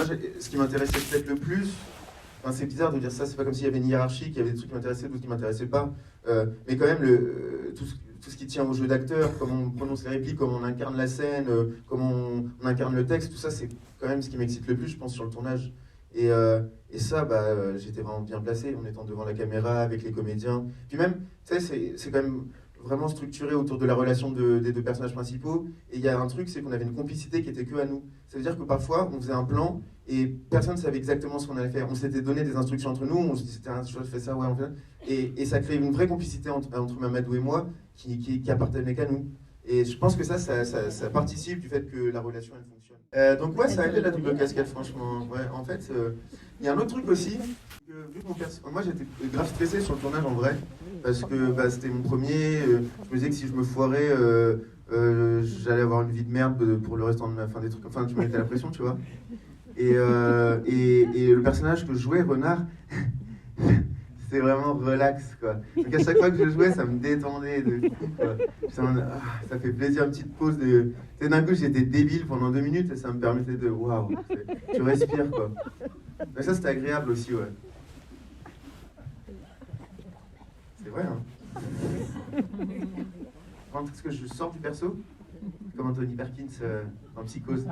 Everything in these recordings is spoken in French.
ce qui m'intéressait peut-être le plus, enfin, c'est bizarre de dire ça, c'est pas comme s'il y avait une hiérarchie, qu'il y avait des trucs qui m'intéressaient, d'autres qui m'intéressaient pas. Mais quand même, tout ce qui tient au jeu d'acteur, comment on prononce les répliques, comment on incarne la scène, comment on incarne le texte, tout ça, c'est quand même ce qui m'excite le plus, je pense, sur le tournage. Et ça, j'étais vraiment bien placé en étant devant la caméra, avec les comédiens. Puis même, tu sais, c'est quand même vraiment structuré autour de la relation des deux personnages principaux. Et il y a un truc, c'est qu'on avait une complicité qui était que à nous. Ça veut dire que parfois, on faisait un plan et personne ne savait exactement ce qu'on allait faire. On s'était donné des instructions entre nous, on se disait, je fais ça, ouais, on fait ça. Et ça crée une vraie complicité entre Mamadou et moi qui appartenait qu'à nous. Et je pense que ça participe du fait que la relation, elle fonctionne. Donc ouais, ça a été la double casquette, franchement. Ouais, en fait, il y a un autre truc aussi, que vu que moi j'étais grave stressé sur le tournage en vrai, parce que c'était mon premier, je me disais que si je me foirais, j'allais avoir une vie de merde pour le restant de ma fin, des trucs, enfin tu me mettais la pression, tu vois. Et le personnage que je jouais, Renard, c'était vraiment relax, quoi. Donc à chaque fois que je jouais, ça me détendait de fou, quoi. Ça fait plaisir, une petite pause de... D'un coup, j'étais débile pendant 2 minutes et ça me permettait de... Waouh, tu respires, quoi. Mais ça, c'était agréable aussi, ouais. C'est vrai, hein. Quand est-ce que je sors du perso, comme Anthony Perkins dans Psychose.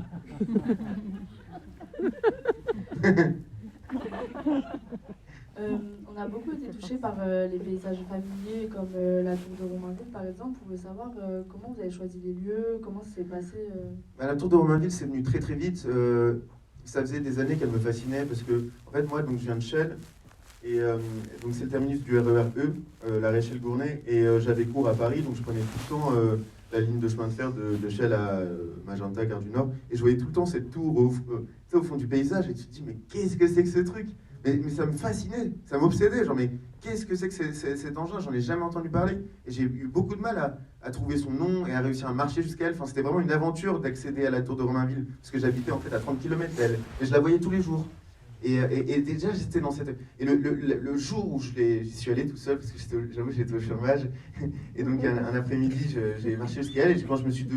On a beaucoup été touchés par les paysages familiers comme la tour de Romainville par exemple. Vous pouvez savoir comment vous avez choisi les lieux, comment ça s'est passé La tour de Romainville, c'est venu très très vite. Ça faisait des années qu'elle me fascinait parce que, en fait, moi, donc, je viens de Chelles et donc c'est le terminus du RER E, la Réchelle-Gournay, et j'avais cours à Paris, donc je prenais tout le temps la ligne de chemin de fer de Chelles à Magenta, Gare du Nord, et je voyais tout le temps cette tour au fond du paysage, et tu te dis, mais qu'est-ce que c'est que ce truc? Mais ça me fascinait, ça m'obsédait, genre mais qu'est-ce que c'est que cet engin? J'en ai jamais entendu parler. Et j'ai eu beaucoup de mal à trouver son nom et à réussir à marcher jusqu'à elle. Enfin, c'était vraiment une aventure d'accéder à la tour de Romainville, parce que j'habitais en fait à 30 km d'elle, et je la voyais tous les jours. Et déjà j'étais dans cette... Et le jour où j'y suis allé tout seul, parce que j'avoue j'étais au chômage, et donc un après-midi j'ai marché jusqu'à elle, et quand je me suis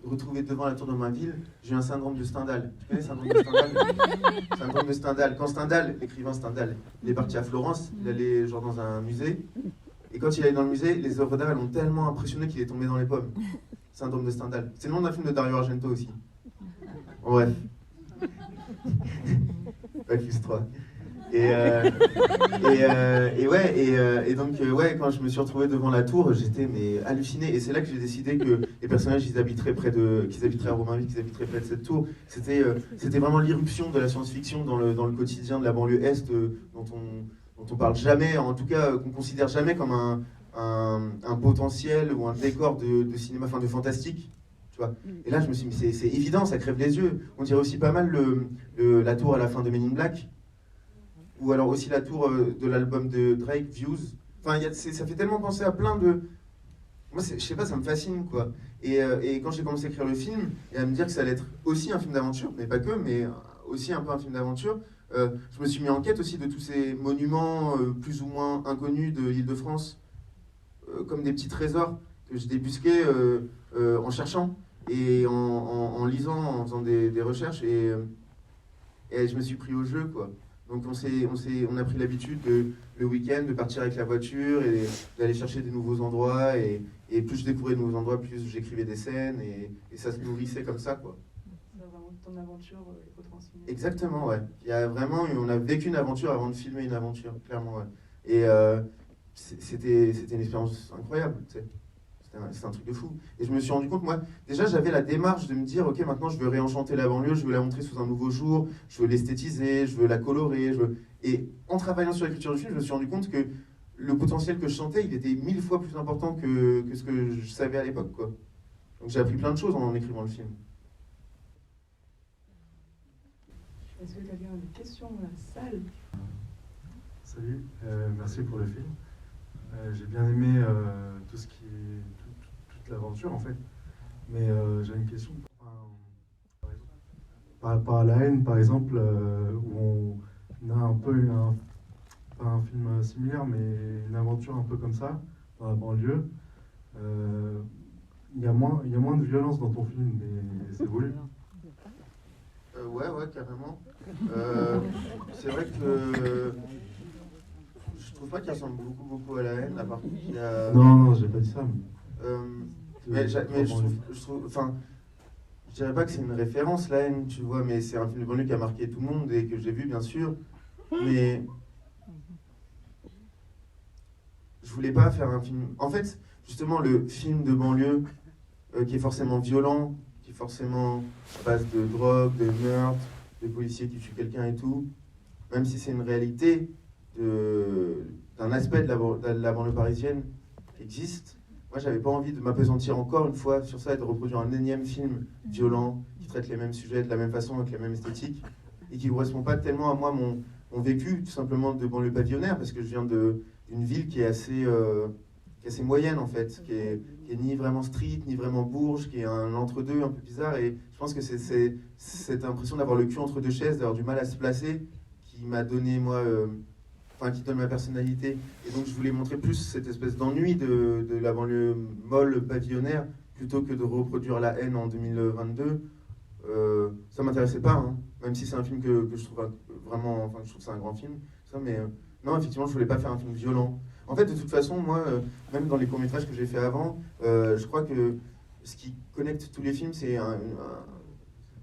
retrouvé devant la tour de Romainville, j'ai eu un syndrome de Stendhal. Tu connais le syndrome de Stendhal? Syndrome de Stendhal. Quand Stendhal, l'écrivain Stendhal, il est parti à Florence, il allait genre dans un musée, et quand il allait dans le musée, les œuvres d'art l'ont tellement impressionné qu'il est tombé dans les pommes. Syndrome de Stendhal. C'est le nom d'un film de Dario Argento aussi. En bref. Bacchus 3. Et donc quand je me suis retrouvé devant la tour, j'étais halluciné. Et c'est là que j'ai décidé que les personnages qu'ils habiteraient à Romainville, qu'ils habiteraient près de cette tour. C'était vraiment l'irruption de la science-fiction dans le quotidien de la banlieue est, dont on parle jamais, en tout cas qu'on considère jamais comme un potentiel ou un décor de cinéma, enfin de fantastique. Tu vois. Et là je me suis dit, mais c'est évident, ça crève les yeux. On dirait aussi pas mal la tour à la fin de Men in Black. Ou alors aussi la tour de l'album de Drake, Views. Enfin, ça fait tellement penser à plein de... Moi, je sais pas, ça me fascine, quoi. Et quand j'ai commencé à écrire le film, et à me dire que ça allait être aussi un film d'aventure, mais pas que, mais aussi un peu un film d'aventure, je me suis mis en quête aussi de tous ces monuments plus ou moins inconnus de l'Île-de-France, comme des petits trésors que je débusquais en cherchant, et en lisant, en faisant des recherches, et je me suis pris au jeu, quoi. Donc on a pris l'habitude le week-end de partir avec la voiture et d'aller chercher des nouveaux endroits. Et plus je découvrais de nouveaux endroits, plus j'écrivais des scènes. Et ça se nourrissait comme ça, quoi. C'est vraiment ton aventure retransmise. Exactement, ouais. On a vécu une aventure avant de filmer une aventure, clairement, ouais. Et c'était une expérience incroyable, tu sais. C'est un truc de fou. Et je me suis rendu compte, moi, déjà j'avais la démarche de me dire, ok, maintenant je veux réenchanter la banlieue, je veux la montrer sous un nouveau jour, je veux l'esthétiser, je veux la colorer. Et en travaillant sur l'écriture du film, je me suis rendu compte que le potentiel que je sentais, il était 1000 fois plus important que ce que je savais à l'époque, quoi. Donc j'ai appris plein de choses en écrivant le film. Est-ce que quelqu'un a des questions dans la salle? Salut, merci pour le film. J'ai bien aimé tout ce qui est toute l'aventure en fait, mais j'ai une question par rapport à La Haine par exemple, où on a un peu pas un film similaire, mais une aventure un peu comme ça dans la banlieue. Il y a moins de violence dans ton film, mais c'est voulu. Ouais, carrément. C'est vrai que je trouve pas qu'il ressemble beaucoup à La Haine, à part qu'il y a... Non, j'ai pas dit ça. Mais je trouve, enfin, je dirais pas que c'est une référence, La Haine, tu vois, mais c'est un film de banlieue qui a marqué tout le monde et que j'ai vu, bien sûr. Mais je voulais pas faire un film. En fait, justement, le film de banlieue qui est forcément violent, qui est forcément à base de drogue, de meurtre, de policiers qui tuent quelqu'un et tout, même si c'est une réalité d'un aspect de la banlieue parisienne qui existe. Moi, j'avais pas envie de m'appesantir encore une fois sur ça et de reproduire un énième film violent qui traite les mêmes sujets de la même façon, avec la même esthétique, et qui ne correspond pas tellement à moi, mon vécu, tout simplement, de banlieue pavillonnaire, parce que je viens d'une ville qui est assez moyenne, en fait, qui est ni vraiment street, ni vraiment bourge, qui est un entre-deux un peu bizarre, et je pense que c'est cette impression d'avoir le cul entre deux chaises, d'avoir du mal à se placer, qui m'a donné, moi... qui donne ma personnalité. Et donc je voulais montrer plus cette espèce d'ennui de la banlieue molle pavillonnaire plutôt que de reproduire La Haine en 2022. Ça m'intéressait pas, hein. Même si c'est un film que je trouve vraiment, je trouve que c'est un grand film, ça, mais non, effectivement, je voulais pas faire un film violent. En fait, de toute façon, moi, même dans les courts-métrages que j'ai fait avant, je crois que ce qui connecte tous les films, c'est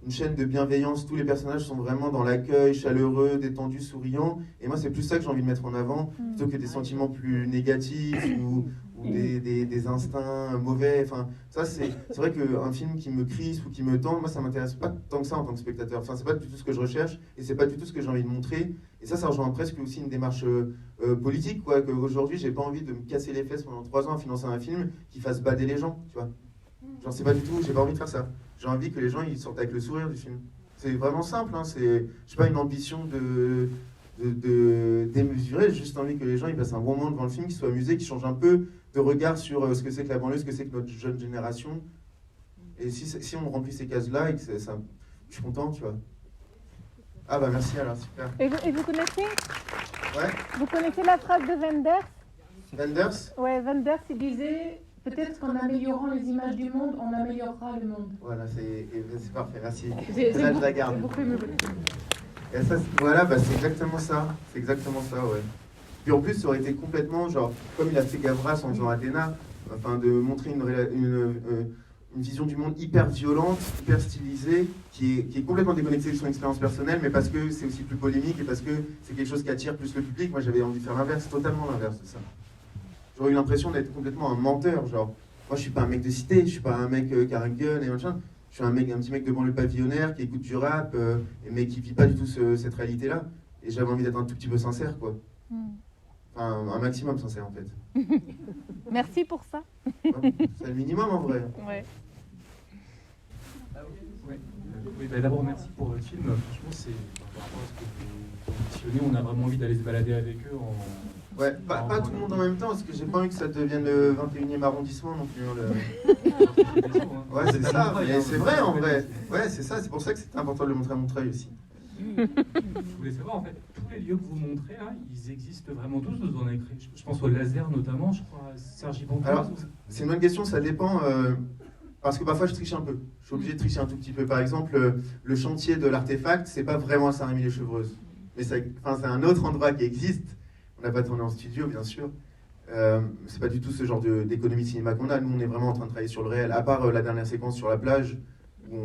une chaîne de bienveillance. Tous les personnages sont vraiment dans l'accueil, chaleureux, détendus, souriants. Et moi, c'est plus ça que j'ai envie de mettre en avant, plutôt que des sentiments plus négatifs ou des instincts mauvais. Enfin, ça, c'est vrai qu'un film qui me crispe ou qui me tend, moi, ça m'intéresse pas tant que ça en tant que spectateur. Enfin, c'est pas du tout ce que je recherche et c'est pas du tout ce que j'ai envie de montrer. Et ça rejoint presque aussi une démarche politique, quoi. Qu'aujourd'hui, j'ai pas envie de me casser les fesses pendant 3 ans à financer un film qui fasse bader les gens, tu vois. Genre, c'est pas du tout, j'ai pas envie de faire ça. J'ai envie que les gens ils sortent avec le sourire du film. C'est vraiment simple, hein, j'ai pas une ambition de démesurer, j'ai juste envie que les gens ils passent un bon moment devant le film, qu'ils soient amusés, qu'ils changent un peu de regard sur ce que c'est que la banlieue, ce que c'est que notre jeune génération. Et si on remplit ces cases-là, et que je suis content, tu vois. Ah bah merci alors, super. Et vous connaissez Ouais. Vous connaissez la phrase de Wenders? Wenders? Ouais, Wenders, il disait... Peut-être qu'en améliorant les images du monde, on améliorera le monde. Voilà, c'est parfait, merci. C'est Là, je la garde. beaucoup aimé. Et ça, voilà, bah, c'est exactement ça. C'est exactement ça, ouais. Puis en plus, ça aurait été complètement, genre, comme il a fait Gavras en faisant Athéna, enfin, de montrer une vision du monde hyper violente, hyper stylisée, qui est complètement déconnectée de son expérience personnelle, mais parce que c'est aussi plus polémique et parce que c'est quelque chose qui attire plus le public. Moi, j'avais envie de faire l'inverse, totalement l'inverse de ça. J'aurais eu l'impression d'être complètement un menteur, genre, moi je suis pas un mec de cité, je suis pas un mec qui a un gun et machin, je suis un petit mec de banlieue pavillonnaire qui écoute du rap, mais qui vit pas du tout cette réalité-là, et j'avais envie d'être un tout petit peu sincère, quoi. Enfin, un maximum sincère, en fait. Merci pour ça. Ouais, c'est le minimum, en vrai. Ouais. Oui, bah d'abord merci pour le film. Franchement, c'est par rapport à ce que vous positionnez, on a vraiment envie d'aller se balader avec eux en... Ouais, pas tout le monde en même temps, parce que j'ai pas envie que ça devienne le 21e arrondissement non plus. Hein, Ouais, c'est ça, mais c'est vrai en vrai. Ouais, c'est ça, c'est pour ça que c'était important de le montrer à Montreuil aussi. Je voulais savoir, en fait, tous les lieux que vous montrez, là, ils existent vraiment tous, vous en avez créé. Je pense au laser notamment, je crois à Sergi Pontoise. Alors, c'est une bonne question, ça dépend. Parce que parfois je triche un peu. Je suis obligé de tricher un tout petit peu. Par exemple, le chantier de l'artefact, c'est pas vraiment à Saint-Rémy-les-Chevreuses. Mais c'est un autre endroit qui existe. On n'a pas tourné en studio, bien sûr. C'est pas du tout ce genre d'économie de cinéma qu'on a. Nous, on est vraiment en train de travailler sur le réel. À part la dernière séquence sur la plage, où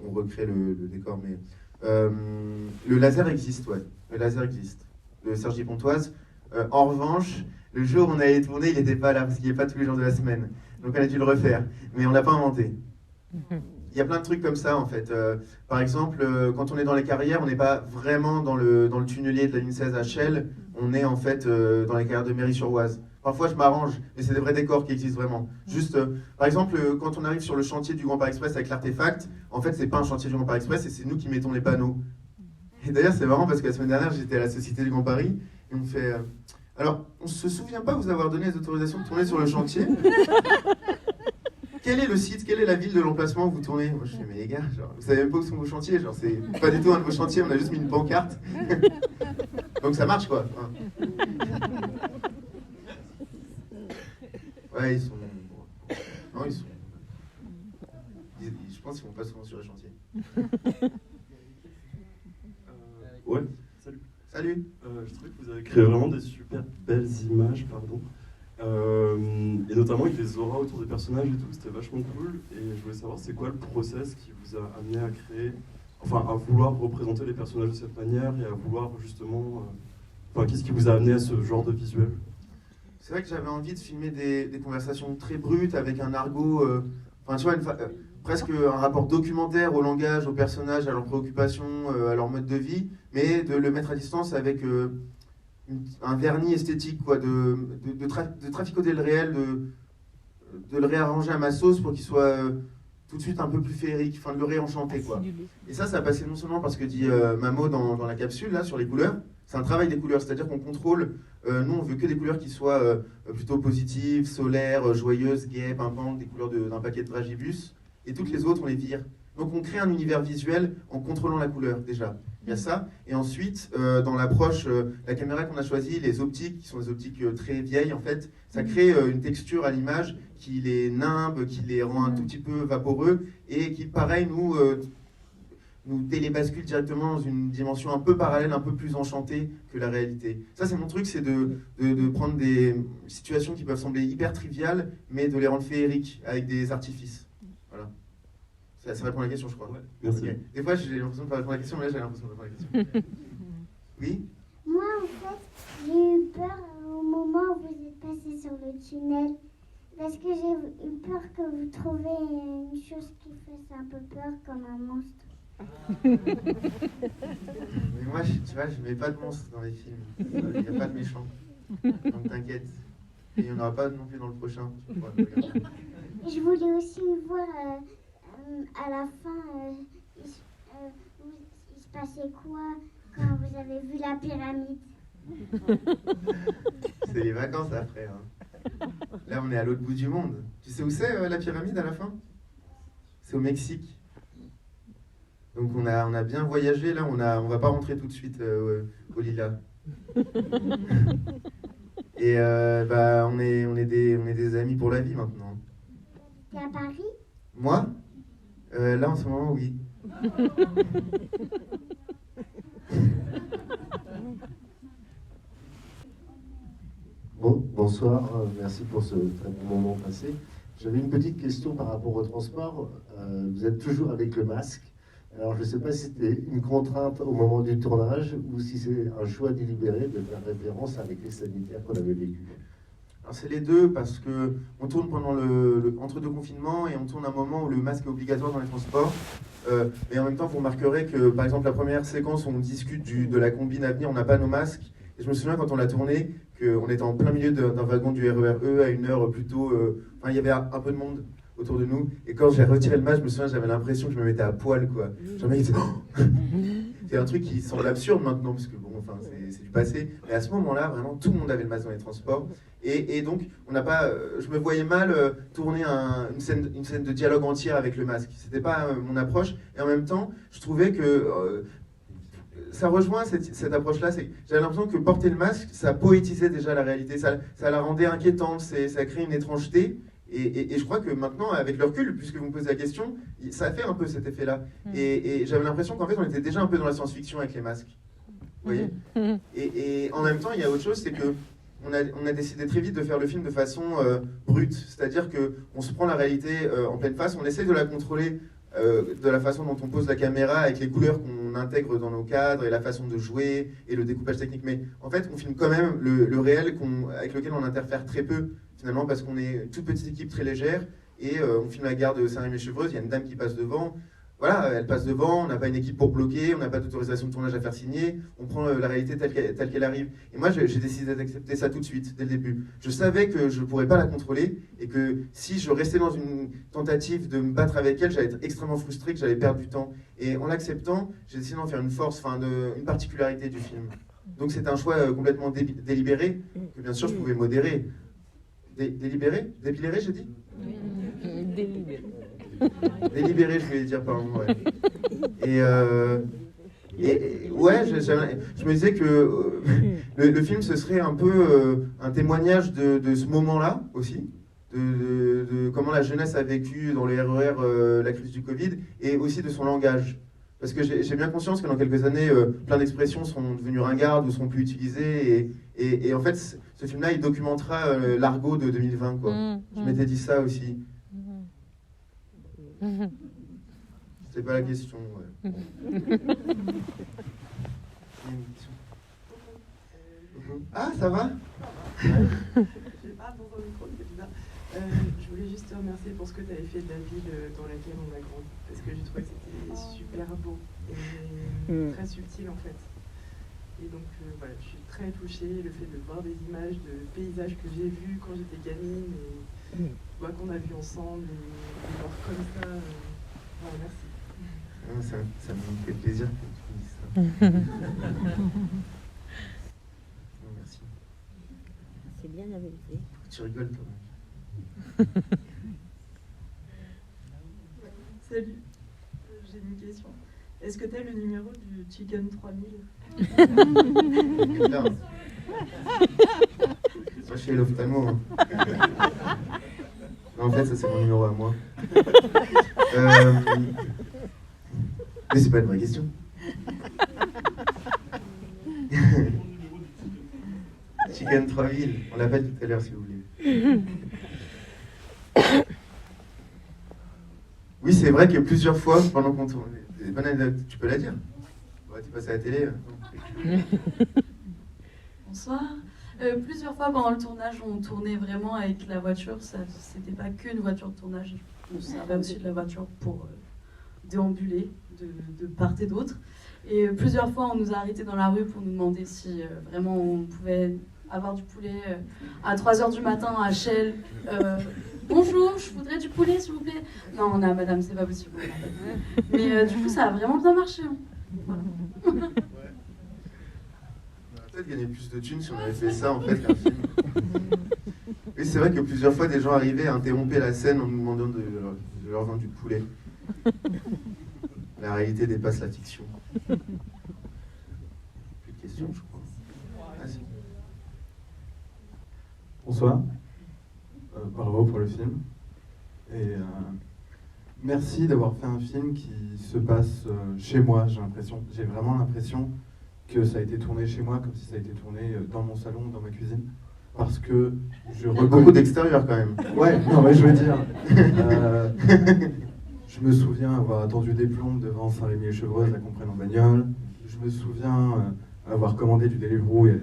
on recrée le décor. Mais le laser existe, ouais. Le laser existe. Le Sergi Pontoise. En revanche, le jour où on allait tourner, il n'était pas là, parce qu'il n'est pas tous les jours de la semaine. Donc on a dû le refaire. Mais on l'a pas inventé. Il y a plein de trucs comme ça en fait. Par exemple, quand on est dans les carrières, on n'est pas vraiment dans le tunnelier de la ligne 16 à Chelles, on est en fait dans les carrières de Méry-sur-Oise. Parfois je m'arrange, mais c'est des vrais décors qui existent vraiment. Juste, par exemple, quand on arrive sur le chantier du Grand Paris Express avec l'artefact, en fait c'est pas un chantier du Grand Paris Express et c'est nous qui mettons les panneaux. Et d'ailleurs c'est marrant parce que la semaine dernière j'étais à la Société du Grand Paris et on me fait... alors, on se souvient pas vous avoir donné les autorisations de tourner sur le chantier. Quel est le site, quelle est la ville de l'emplacement où vous tournez? Moi je fais, mais les gars, genre, vous savez même pas où sont vos chantiers, genre c'est pas du tout un de vos chantiers, on a juste mis une pancarte. Donc ça marche quoi. Ouais, ils sont... Non, je pense qu'ils vont pas souvent sur les chantiers. Ouais, salut. Salut. Je trouvais que vous avez créé vraiment des super belles images, pardon. Et notamment avec des auras autour des personnages et tout, c'était vachement cool. Et je voulais savoir, c'est quoi le process qui vous a amené à créer, enfin à vouloir représenter les personnages de cette manière et à vouloir justement... Enfin, qu'est-ce qui vous a amené à ce genre de visuel? C'est vrai que j'avais envie de filmer des conversations très brutes avec un argot, enfin tu vois, presque un rapport documentaire au langage, aux personnages, à leurs préoccupations, à leur mode de vie, mais de le mettre à distance avec un vernis esthétique, quoi, de traficoter le réel, de le réarranger à ma sauce pour qu'il soit tout de suite un peu plus féerique, enfin de le réenchanter, quoi. Et ça a passé non seulement parce que dit Mamo dans la capsule, là, sur les couleurs, c'est un travail des couleurs, c'est-à-dire qu'on contrôle, nous on veut que des couleurs qui soient plutôt positives, solaires, joyeuses, gaies, pimpantes, des couleurs d'un paquet de dragibus, et toutes les autres on les vire. Donc on crée un univers visuel en contrôlant la couleur déjà. Il y a ça, et ensuite dans l'approche, la caméra qu'on a choisie, les optiques, qui sont des optiques très vieilles en fait, ça crée une texture à l'image qui les nimbe, qui les rend un tout petit peu vaporeux, et qui pareil nous télébascule directement dans une dimension un peu parallèle, un peu plus enchantée que la réalité. Ça, c'est mon truc, c'est de prendre des situations qui peuvent sembler hyper triviales, mais de les rendre féeriques, avec des artifices. Voilà. Ça répond à la question, je crois. Ouais, merci. Okay. Des fois, j'ai l'impression de pas répondre à la question, mais là, j'ai l'impression de répondre à la question. Oui? Moi, en fait, j'ai eu peur au moment où vous êtes passé sur le tunnel. Parce que j'ai eu peur que vous trouviez une chose qui fasse un peu peur, comme un monstre. Mais moi, tu vois, je mets pas de monstres dans les films. Il n'y a pas de méchants. Donc t'inquiète. Et il n'y en aura pas non plus dans le prochain. Je voulais aussi voir à la fin, il se passait quoi quand vous avez vu la pyramide? C'est les vacances après. Hein. Là, on est à l'autre bout du monde. Tu sais où c'est la pyramide à la fin? C'est au Mexique. Donc on a bien voyagé, là, on va pas rentrer tout de suite au Lila. Et on est des amis pour la vie maintenant. T'es à Paris? Moi là en ce moment, oui. Bon, bonsoir, merci pour ce très bon moment passé. J'avais une petite question par rapport au transport. Vous êtes toujours avec le masque. Alors, je ne sais pas si c'était une contrainte au moment du tournage ou si c'est un choix délibéré de faire référence avec les sanitaires qu'on avait vécu. Alors, c'est les deux, parce qu'on tourne pendant entre deux confinements et on tourne à un moment où le masque est obligatoire dans les transports. Mais en même temps, vous remarquerez que, par exemple, la première séquence où on discute de la combine à venir, on n'a pas nos masques. Et je me souviens quand on l'a tourné, qu'on était en plein milieu d'un wagon du RER E à une heure plutôt... il y avait un peu de monde autour de nous, et quand j'ai retiré le masque, je me souviens, j'avais l'impression que je me mettais à poil, quoi. Jamais c'est un truc qui semble absurde maintenant, parce que bon, enfin, c'est du passé, mais à ce moment-là, vraiment, tout le monde avait le masque dans les transports, et donc, on n'a pas, je me voyais mal tourner une scène de dialogue entière avec le masque, c'était pas mon approche, et en même temps, je trouvais que ça rejoint cette approche-là, j'avais l'impression que porter le masque, ça poétisait déjà la réalité, ça la rendait inquiétante, ça crée une étrangeté. Et je crois que maintenant, avec le recul, puisque vous me posez la question, ça a fait un peu cet effet-là. Et j'avais l'impression qu'en fait, on était déjà un peu dans la science-fiction avec les masques. Vous voyez? Et en même temps, il y a autre chose, c'est que on a décidé très vite de faire le film de façon brute. C'est-à-dire qu'on se prend la réalité en pleine face, on essaie de la contrôler de la façon dont on pose la caméra, avec les couleurs qu'on intègre dans nos cadres et la façon de jouer et le découpage technique. Mais en fait, on filme quand même le réel avec lequel on interfère très peu, finalement, parce qu'on est une toute petite équipe très légère et on filme la gare de Saint-Rémy-Chevreuse, il y a une dame qui passe devant. Voilà, elle passe devant, on n'a pas une équipe pour bloquer, on n'a pas d'autorisation de tournage à faire signer, on prend la réalité telle qu'elle arrive. Et moi, j'ai décidé d'accepter ça tout de suite, dès le début. Je savais que je ne pourrais pas la contrôler et que si je restais dans une tentative de me battre avec elle, j'allais être extrêmement frustré, que j'allais perdre du temps. Et en l'acceptant, j'ai décidé d'en faire une force, une particularité du film. Donc c'est un choix complètement délibéré, que bien sûr je pouvais modérer. Délibéré? Dépiléré, j'ai dit? Délibéré. Délibéré, je voulais dire, pardon, ouais. Et ouais, je me disais que le film, ce serait un peu un témoignage de ce moment-là aussi. de comment la jeunesse a vécu dans les RER la crise du Covid, et aussi de son langage. Parce que j'ai bien conscience que dans quelques années, plein d'expressions seront devenues ringardes ou seront plus utilisées. Et en fait, ce film-là, il documentera l'argot de 2020. Quoi. Je m'étais dit ça aussi. C'était pas la question. Ouais. Ah, ça va? Je sais pas, dans un micro, c'est bizarre. Je voulais juste te remercier pour ce que tu avais fait de la ville dans laquelle on a grandi. Parce que j'ai trouvé que c'était super beau et très subtil en fait. Et donc voilà, je suis très touchée. Le fait de voir des images de paysages que j'ai vus quand j'étais gamine et qu'on a vus ensemble et de voir comme ça. Voilà, merci. Ça me fait plaisir que tu dises ça. Merci. C'est bien amusé. Tu rigoles, toi. Salut, j'ai une question. Est-ce que tu as le numéro du Chicken 3000? Non. Moi, je suis l'ophtalmo. Hein. Non, en fait, ça, c'est mon numéro à moi. Mais c'est pas une vraie question. Chicken 3000, on l'appelle tout à l'heure si vous voulez. Oui, c'est vrai que plusieurs fois, pendant qu'on tourne, des bonnes anecdotes, tu peux la dire? Ouais, tu passes à la télé. Bonsoir. Plusieurs fois pendant le tournage, on tournait vraiment avec la voiture. C'était pas qu'une voiture de tournage. On servait aussi de la voiture pour déambuler de part et d'autre. Et plusieurs fois, on nous a arrêtés dans la rue pour nous demander si vraiment on pouvait avoir du poulet à 3h du matin à Chelles. Bonjour, je voudrais du poulet, s'il vous plaît. Non, madame, c'est pas possible. Mais du coup, ça a vraiment bien marché. Hein. Voilà. On aurait peut-être gagné plus de thunes si on avait fait ça, en fait, qu'un film. Oui, c'est vrai que plusieurs fois, des gens arrivaient à interrompre la scène en nous demandant de leur vendre du poulet. La réalité dépasse la fiction. Plus de questions, je crois. Ah, si. Bonsoir. Bravo pour le film. Et merci d'avoir fait un film qui se passe chez moi, j'ai vraiment l'impression que ça a été tourné chez moi, comme si ça a été tourné dans mon salon, dans ma cuisine. Parce que je reconnais... Beaucoup d'extérieur quand même. Ouais, non mais je veux dire... je me souviens avoir attendu des plombes devant Saint-Rémy-et-Chevreuse à Comprenne en bagnole. Je me souviens avoir commandé du Deliveroo et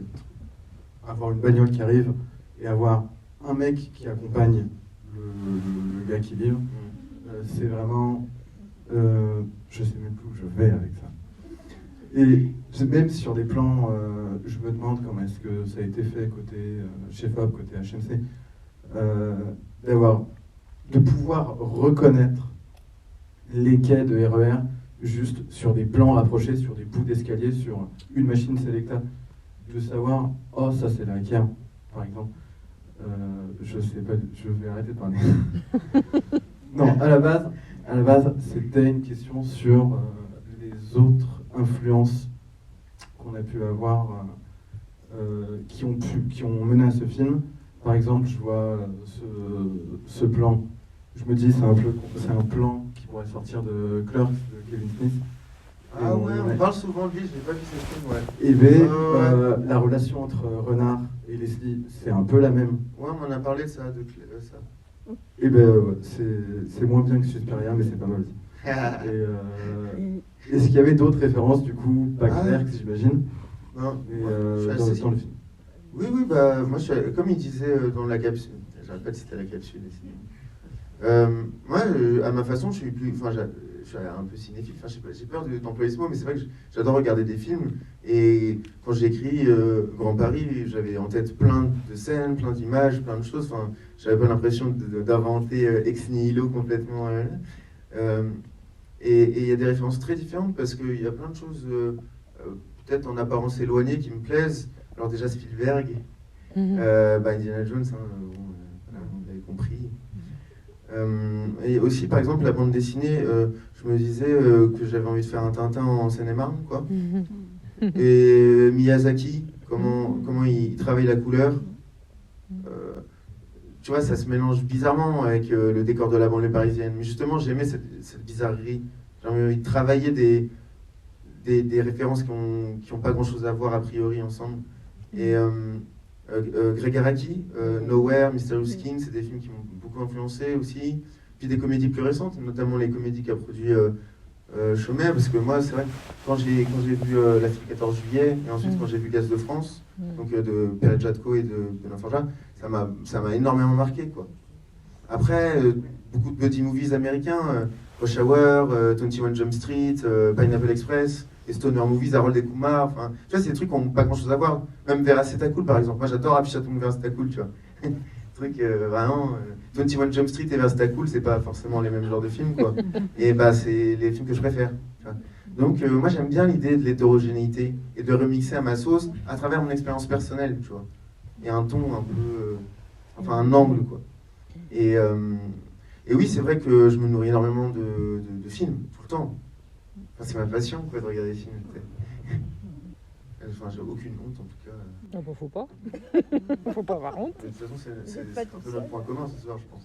avoir une bagnole qui arrive et avoir un mec qui accompagne le gars qui livre. C'est vraiment... je sais même plus où je vais avec ça. Et même sur des plans, je me demande comment est-ce que ça a été fait côté Chef-Op, côté HMC, de pouvoir reconnaître les quais de RER juste sur des plans rapprochés, sur des bouts d'escalier, sur une machine Selecta, de savoir, oh ça c'est la Ikea, par exemple. Je sais pas, je vais arrêter de parler. Non, à la base, c'était une question sur les autres influences qu'on a pu avoir, qui ont mené à ce film. Par exemple, je vois ce plan. Je me dis, c'est un plan qui pourrait sortir de Clerks de Kevin Smith. Ah ouais, on parle souvent de lui, je n'ai pas vu ce film, ouais. Et bien, la relation entre Renard et Leslie, c'est un peu la même. Ouais, on en a parlé de ça, ça. Et bien, c'est moins bien que Suspiria, mais c'est pas mal aussi. Est-ce qu'il y avait d'autres références, du coup, pas Clerks, j'imagine? Non, dans le film. Oui, bah, moi, comme il disait dans la capsule, j'arrête pas de citer la capsule, moi, à ma façon, je suis un peu cinéphile, j'ai peur d'employer ce mot, mais c'est vrai que j'adore regarder des films, et quand j'ai écrit Grand Paris, j'avais en tête plein de scènes, plein d'images, plein de choses, j'avais pas l'impression d'inventer ex nihilo complètement. Et il y a des références très différentes, parce qu'il y a plein de choses, peut-être en apparence éloignées, qui me plaisent. Alors déjà Spielberg, Indiana Jones, vous l'avez compris. Et aussi, par exemple, la bande dessinée, je me disais que j'avais envie de faire un Tintin en Seine-et-Marne, quoi. Et Miyazaki, comment il travaille la couleur. tu vois, ça se mélange bizarrement avec le décor de la banlieue parisienne. Mais justement, j'aimais cette bizarrerie. J'ai envie de travailler des références qui ont pas grand-chose à voir a priori ensemble. Et Greg Araki, Nowhere, Mysterious King, c'est des films qui m'ont beaucoup influencé aussi. Puis des comédies plus récentes, notamment les comédies qu'a produit Chomet, parce que moi, c'est vrai, quand j'ai vu La fille du 14 juillet, et ensuite quand j'ai vu Gaz de France, donc de Perret Jadko et de Benoît Forjat, ça m'a énormément marqué, quoi. Après, beaucoup de buddy movies américains, Rush Hour, 21 Jump Street, Pineapple Express, et Stoner Movies, Harold et Kumar, enfin, tu vois, c'est des trucs qui n'ont pas grand-chose à voir. Même Veraceta Cool, par exemple. Moi, j'adore Happy Chateau Veraceta Cool, tu vois. Truc vraiment... 21 Jump Street et Veraceta Cool, c'est pas forcément les mêmes genres de films, quoi. Et bah, c'est les films que je préfère. Tu vois. Donc, moi, j'aime bien l'idée de l'hétérogénéité et de remixer à ma sauce à travers mon expérience personnelle, tu vois. Et un ton un peu... enfin, un angle, quoi. Et oui, c'est vrai que je me nourris énormément de films, tout le temps. Enfin, c'est ma passion, quoi, de regarder des films. Enfin, j'ai aucune honte, en tout cas. Non, bah, faut pas. Faut pas avoir honte. De toute façon, c'est un peu notre point commun ce soir, je pense.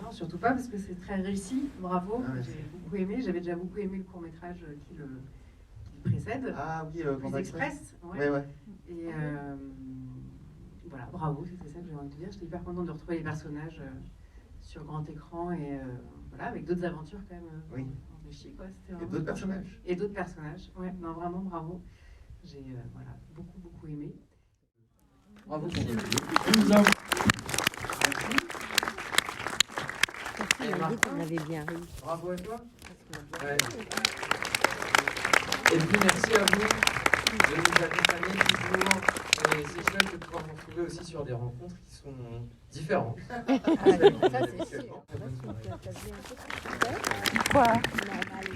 Non, surtout pas, parce que c'est très réussi. Bravo. Ah, j'ai beaucoup aimé. J'avais déjà beaucoup aimé le court-métrage qui le précède. Ah oui, Grand Express. Ouais. Et voilà, bravo, c'est ça que j'ai envie de te dire. J'étais hyper contente de retrouver les personnages sur grand écran et voilà, avec d'autres aventures quand même enrichies, quoi. Et d'autres personnages. Et d'autres personnages, ouais, non, vraiment bravo. J'ai voilà, beaucoup aimé. Bravo. Merci, on a dit qu'on avait bien réussi. Bravo à toi. Ouais. Et puis merci à vous de nous accompagner toujours. Et c'est chouette de pouvoir vous retrouver aussi sur des rencontres qui sont différentes. Ça, c'est sûr. Quoi ? Normal.